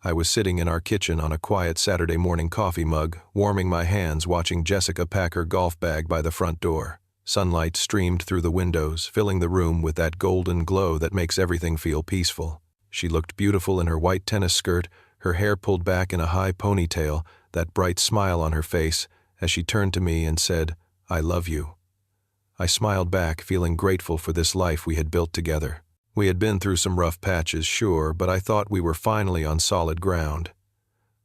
I was sitting in our kitchen on a quiet Saturday morning coffee mug, warming my hands watching Jessica pack her golf bag by the front door. Sunlight streamed through the windows, filling the room with that golden glow that makes everything feel peaceful. She looked beautiful in her white tennis skirt, her hair pulled back in a high ponytail, that bright smile on her face, as she turned to me and said, "I love you." I smiled back, feeling grateful for this life we had built together. We had been through some rough patches, sure, but I thought we were finally on solid ground.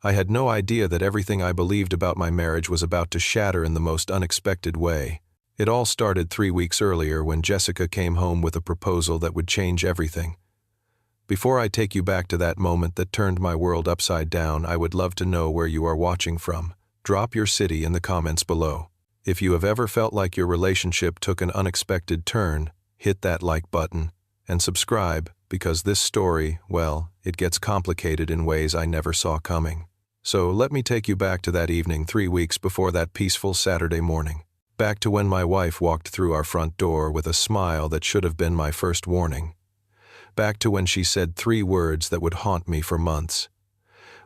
I had no idea that everything I believed about my marriage was about to shatter in the most unexpected way. It all started 3 weeks earlier when Jessica came home with a proposal that would change everything. Before I take you back to that moment that turned my world upside down, I would love to know where you are watching from. Drop your city in the comments below. If you have ever felt like your relationship took an unexpected turn, hit that like button and subscribe, because this story, well, it gets complicated in ways I never saw coming. So let me take you back to that evening 3 weeks before that peaceful Saturday morning. Back to when my wife walked through our front door with a smile that should have been my first warning. Back to when she said 3 words that would haunt me for months.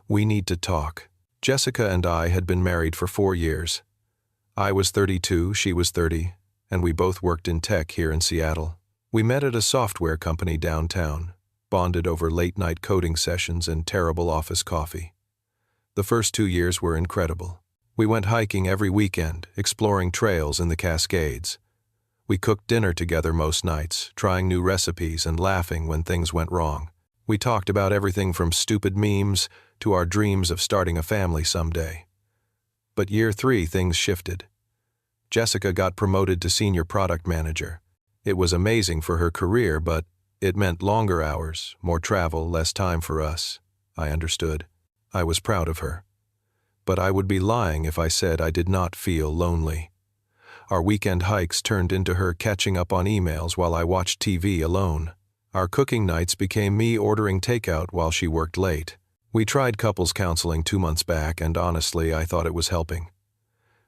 We need to talk. Jessica and I had been married for 4 years. I was 32, she was 30, and we both worked in tech here in Seattle. We met at a software company downtown, bonded over late-night coding sessions and terrible office coffee. The first 2 years were incredible. We went hiking every weekend, exploring trails in the Cascades. We cooked dinner together most nights, trying new recipes and laughing when things went wrong. We talked about everything from stupid memes to our dreams of starting a family someday. But year 3, things shifted. Jessica got promoted to senior product manager. It was amazing for her career, but it meant longer hours, more travel, less time for us. I understood. I was proud of her. But I would be lying if I said I did not feel lonely. Our weekend hikes turned into her catching up on emails while I watched TV alone. Our cooking nights became me ordering takeout while she worked late. We tried couples counseling 2 months back, and honestly, I thought it was helping.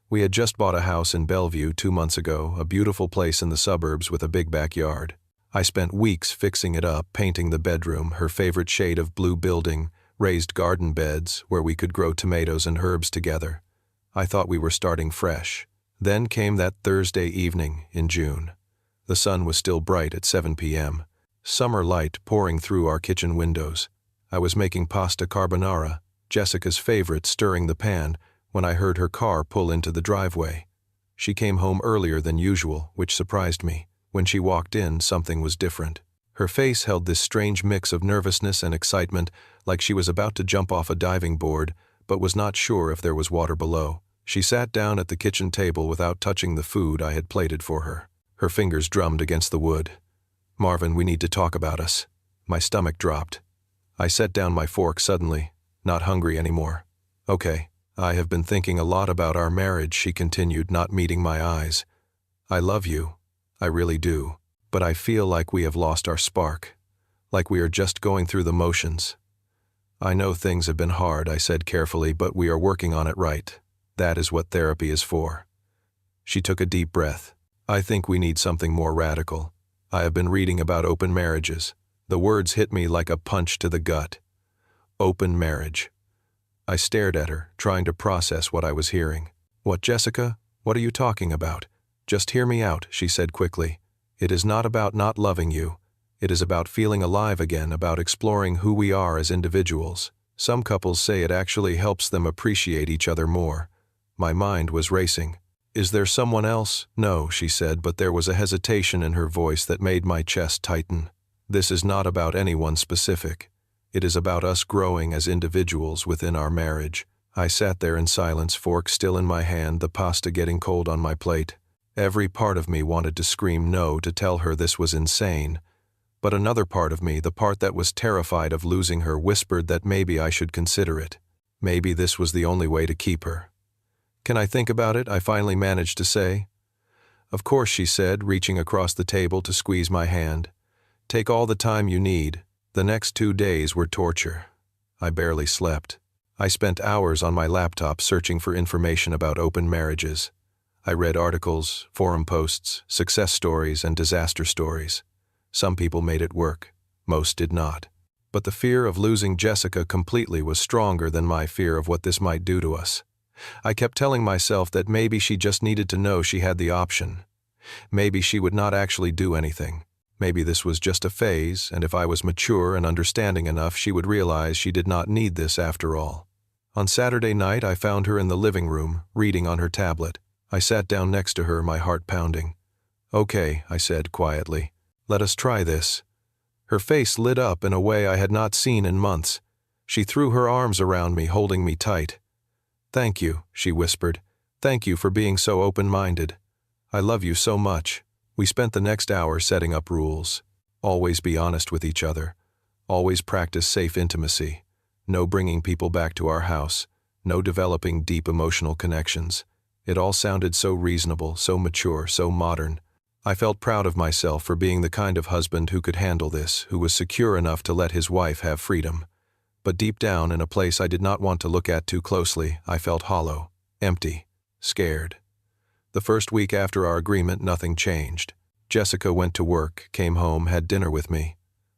We had just bought a house in Bellevue 2 months ago, a beautiful place in the suburbs with a big backyard. I spent weeks fixing it up, painting the bedroom, her favorite shade of blue building, raised garden beds where we could grow tomatoes and herbs together. I thought we were starting fresh. Then came that Thursday evening in June. The sun was still bright at 7 p.m., summer light pouring through our kitchen windows. I was making pasta carbonara, Jessica's favorite, stirring the pan, when I heard her car pull into the driveway. She came home earlier than usual, which surprised me. When she walked in, something was different. Her face held this strange mix of nervousness and excitement, like she was about to jump off a diving board, but was not sure if there was water below. She sat down at the kitchen table without touching the food I had plated for her. Her fingers drummed against the wood. "Marvin, we need to talk about us." My stomach dropped. I set down my fork suddenly, not hungry anymore. "Okay, I have been thinking a lot about our marriage," she continued, not meeting my eyes. "I love you. I really do. But I feel like we have lost our spark. Like we are just going through the motions." "I know things have been hard," I said carefully, "but we are working on it right. That is what therapy is for." She took a deep breath. "I think we need something more radical. I have been reading about open marriages." The words hit me like a punch to the gut. Open marriage. I stared at her, trying to process what I was hearing. "What, Jessica? What are you talking about?" "Just hear me out," she said quickly. "It is not about not loving you. It is about feeling alive again, about exploring who we are as individuals. Some couples say it actually helps them appreciate each other more." My mind was racing. "Is there someone else?" "No," she said, but there was a hesitation in her voice that made my chest tighten. "This is not about anyone specific. It is about us growing as individuals within our marriage." I sat there in silence, fork still in my hand, the pasta getting cold on my plate. Every part of me wanted to scream no, to tell her this was insane. But another part of me, the part that was terrified of losing her, whispered that maybe I should consider it. Maybe this was the only way to keep her. "Can I think about it?" I finally managed to say. "Of course," she said, reaching across the table to squeeze my hand. "Take all the time you need." The next 2 days were torture. I barely slept. I spent hours on my laptop searching for information about open marriages. I read articles, forum posts, success stories, and disaster stories. Some people made it work. Most did not. But the fear of losing Jessica completely was stronger than my fear of what this might do to us. I kept telling myself that maybe she just needed to know she had the option. Maybe she would not actually do anything. Maybe this was just a phase, and if I was mature and understanding enough, she would realize she did not need this after all. On Saturday night, I found her in the living room, reading on her tablet. I sat down next to her, my heart pounding. "Okay," I said quietly. "Let us try this." Her face lit up in a way I had not seen in months. She threw her arms around me, holding me tight. "Thank you," she whispered. "Thank you for being so open-minded. I love you so much." We spent the next hour setting up rules. Always be honest with each other. Always practice safe intimacy. No bringing people back to our house. No developing deep emotional connections. It all sounded so reasonable, so mature, so modern. I felt proud of myself for being the kind of husband who could handle this, who was secure enough to let his wife have freedom. But deep down, in a place I did not want to look at too closely, I felt hollow, empty, scared. The first week after our agreement, nothing changed. Jessica went to work, came home, had dinner with me.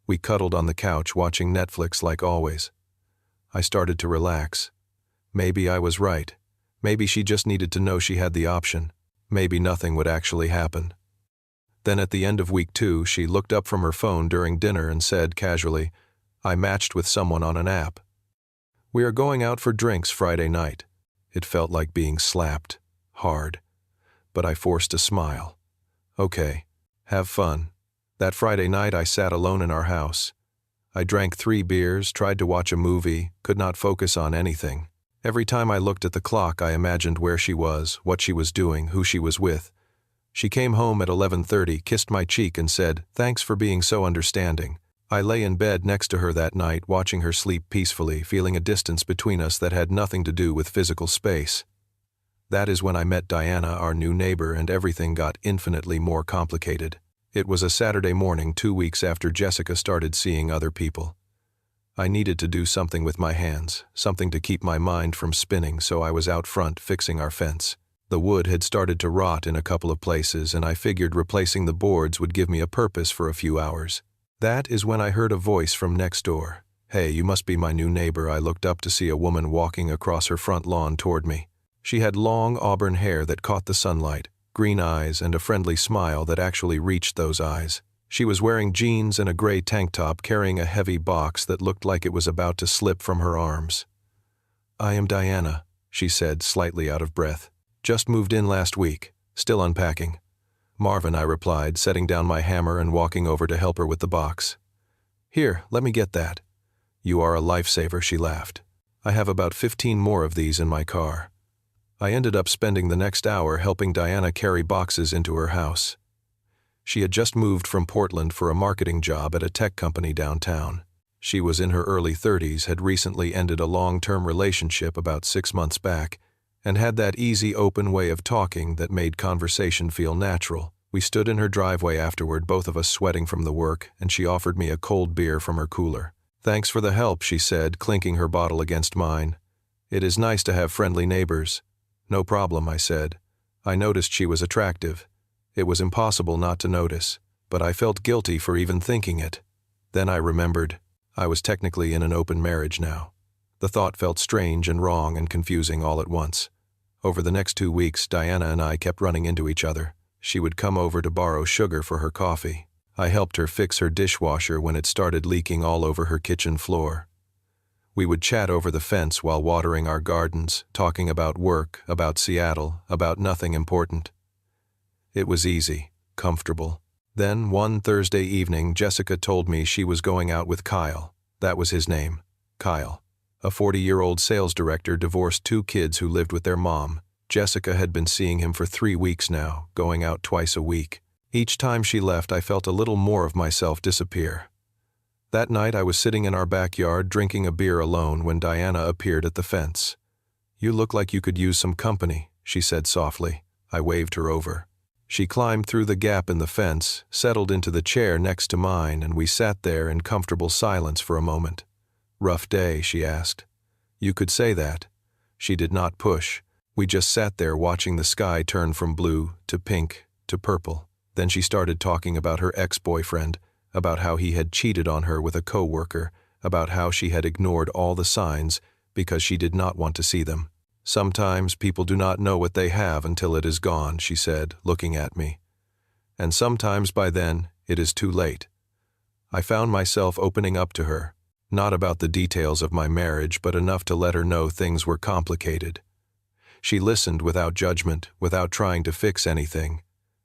We cuddled on the couch, watching Netflix like always. I started to relax. Maybe I was right. Maybe she just needed to know she had the option. Maybe nothing would actually happen. Then at the end of week 2, she looked up from her phone during dinner and said casually, "I matched with someone on an app. We are going out for drinks Friday night." It felt like being slapped. Hard. But I forced a smile. "Okay. Have fun." That Friday night I sat alone in our house. I drank 3 beers, tried to watch a movie, could not focus on anything. Every time I looked at the clock, I imagined where she was, what she was doing, who she was with. She came home at 11:30, kissed my cheek and said, "Thanks for being so understanding." I lay in bed next to her that night, watching her sleep peacefully, feeling a distance between us that had nothing to do with physical space. That is when I met Diana, our new neighbor, and everything got infinitely more complicated. It was a Saturday morning 2 weeks after Jessica started seeing other people. I needed to do something with my hands, something to keep my mind from spinning, so I was out front fixing our fence. The wood had started to rot in a couple of places, and I figured replacing the boards would give me a purpose for a few hours. That is when I heard a voice from next door. "Hey, you must be my new neighbor." I looked up to see a woman walking across her front lawn toward me. She had long auburn hair that caught the sunlight, green eyes, and a friendly smile that actually reached those eyes. She was wearing jeans and a gray tank top, carrying a heavy box that looked like it was about to slip from her arms. "I am Diana," she said, slightly out of breath. "Just moved in last week. Still unpacking." "Marvin," I replied, setting down my hammer and walking over to help her with the box. "Here, let me get that." "You are a lifesaver," she laughed. "I have about 15 more of these in my car." I ended up spending the next hour helping Diana carry boxes into her house. She had just moved from Portland for a marketing job at a tech company downtown. She was in her early 30s, had recently ended a long-term relationship about 6 months back, and had that easy, open way of talking that made conversation feel natural. We stood in her driveway afterward, both of us sweating from the work, and she offered me a cold beer from her cooler. "Thanks for the help," she said, clinking her bottle against mine. "It is nice to have friendly neighbors." "No problem," I said. I noticed she was attractive. It was impossible not to notice, but I felt guilty for even thinking it. Then I remembered I was technically in an open marriage now. The thought felt strange and wrong and confusing all at once. Over the next 2 weeks, Diana and I kept running into each other. She would come over to borrow sugar for her coffee. I helped her fix her dishwasher when it started leaking all over her kitchen floor. We would chat over the fence while watering our gardens, talking about work, about Seattle, about nothing important. It was easy, comfortable. Then, one Thursday evening, Jessica told me she was going out with Kyle. That was his name, Kyle. A 40-year-old sales director, divorced 2 kids who lived with their mom. Jessica had been seeing him for 3 weeks now, going out twice a week. Each time she left, I felt a little more of myself disappear. That night, I was sitting in our backyard drinking a beer alone when Diana appeared at the fence. "You look like you could use some company," she said softly. I waved her over. She climbed through the gap in the fence, settled into the chair next to mine, and we sat there in comfortable silence for a moment. "Rough day?" she asked. "You could say that." She did not push. We just sat there watching the sky turn from blue to pink to purple. Then she started talking about her ex-boyfriend, about how he had cheated on her with a coworker, about how she had ignored all the signs because she did not want to see them. "Sometimes people do not know what they have until it is gone," she said, looking at me. "And sometimes by then, it is too late." I found myself opening up to her, not about the details of my marriage, but enough to let her know things were complicated. She listened without judgment, without trying to fix anything.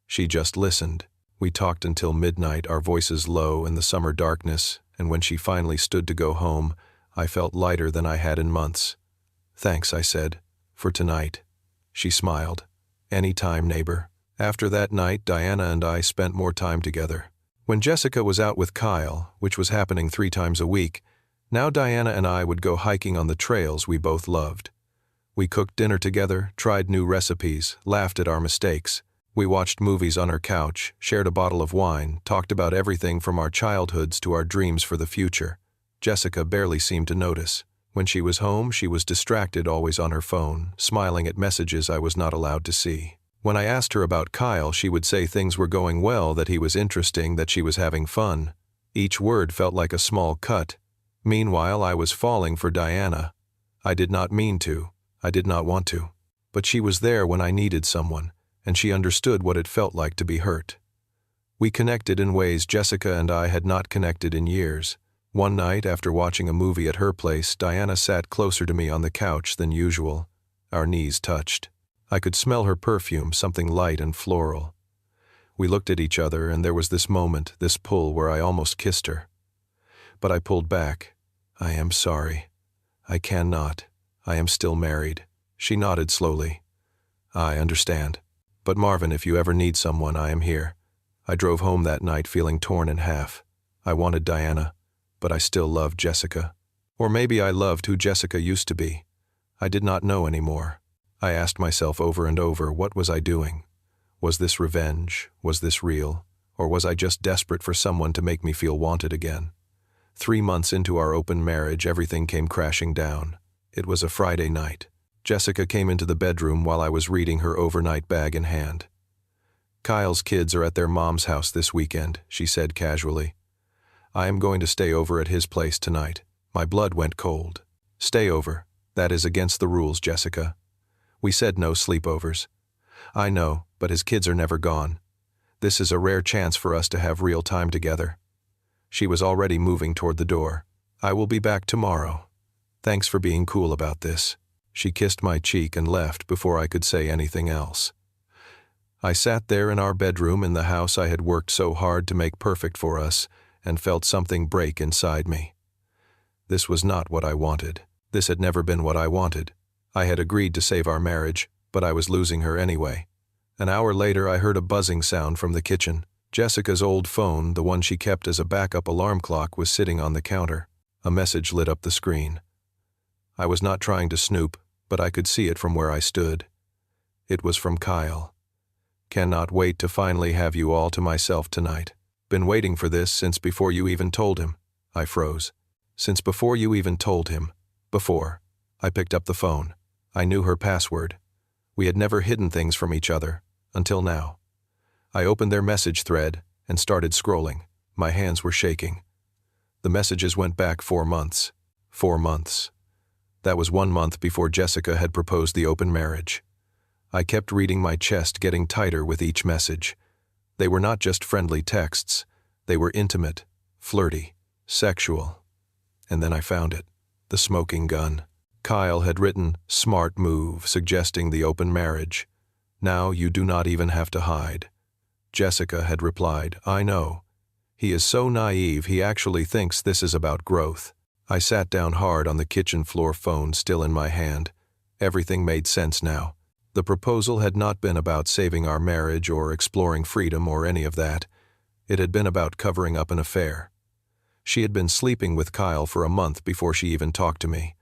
She just listened. We talked until midnight, our voices low in the summer darkness, and when she finally stood to go home, I felt lighter than I had in months. "Thanks," I said, "for tonight." She smiled. "Any time, neighbor." After that night, Diana and I spent more time together. When Jessica was out with Kyle, which was happening 3 times a week, now Diana and I would go hiking on the trails we both loved. We cooked dinner together, tried new recipes, laughed at our mistakes. We watched movies on her couch, shared a bottle of wine, talked about everything from our childhoods to our dreams for the future. Jessica barely seemed to notice. When she was home, she was distracted, always on her phone, smiling at messages I was not allowed to see. When I asked her about Kyle, she would say things were going well, that he was interesting, that she was having fun. Each word felt like a small cut. Meanwhile, I was falling for Diana. I did not mean to. I did not want to. But she was there when I needed someone, and she understood what it felt like to be hurt. We connected in ways Jessica and I had not connected in years. One night, after watching a movie at her place, Diana sat closer to me on the couch than usual. Our knees touched. I could smell her perfume, something light and floral. We looked at each other, and there was this moment, this pull, where I almost kissed her. But I pulled back. "I am sorry. I cannot. I am still married." She nodded slowly. "I understand. But Marvin, if you ever need someone, I am here." I drove home that night feeling torn in half. I wanted Diana, but I still loved Jessica. Or maybe I loved who Jessica used to be. I did not know anymore. I asked myself over and over, what was I doing? Was this revenge? Was this real? Or was I just desperate for someone to make me feel wanted again? 3 months into our open marriage, everything came crashing down. It was a Friday night. Jessica came into the bedroom while I was reading, her overnight bag in hand. "Kyle's kids are at their mom's house this weekend," she said casually. "I am going to stay over at his place tonight." My blood went cold. "Stay over. That is against the rules, Jessica. We said no sleepovers." "I know, but his kids are never gone. This is a rare chance for us to have real time together." She was already moving toward the door. "I will be back tomorrow. Thanks for being cool about this." She kissed my cheek and left before I could say anything else. I sat there in our bedroom in the house I had worked so hard to make perfect for us, and felt something break inside me. This was not what I wanted. This had never been what I wanted. I had agreed to save our marriage, but I was losing her anyway. An hour later, I heard a buzzing sound from the kitchen. Jessica's old phone, the one she kept as a backup alarm clock, was sitting on the counter. A message lit up the screen. I was not trying to snoop, but I could see it from where I stood. It was from Kyle. "Cannot wait to finally have you all to myself tonight. Been waiting for this since before you even told him." I froze. "Since before you even told him." Before. I picked up the phone. I knew her password. We had never hidden things from each other, until now. I opened their message thread and started scrolling. My hands were shaking. The messages went back 4 months. 4 months. That was 1 month before Jessica had proposed the open marriage. I kept reading, my chest getting tighter with each message. They were not just friendly texts. They were intimate, flirty, sexual. And then I found it. The smoking gun. Kyle had written, "Smart move," suggesting the open marriage. "Now you do not even have to hide." Jessica had replied, "I know. He is so naive, he actually thinks this is about growth." I sat down hard on the kitchen floor, phone still in my hand. Everything made sense now. The proposal had not been about saving our marriage or exploring freedom or any of that. It had been about covering up an affair. She had been sleeping with Kyle for a month before she even talked to me.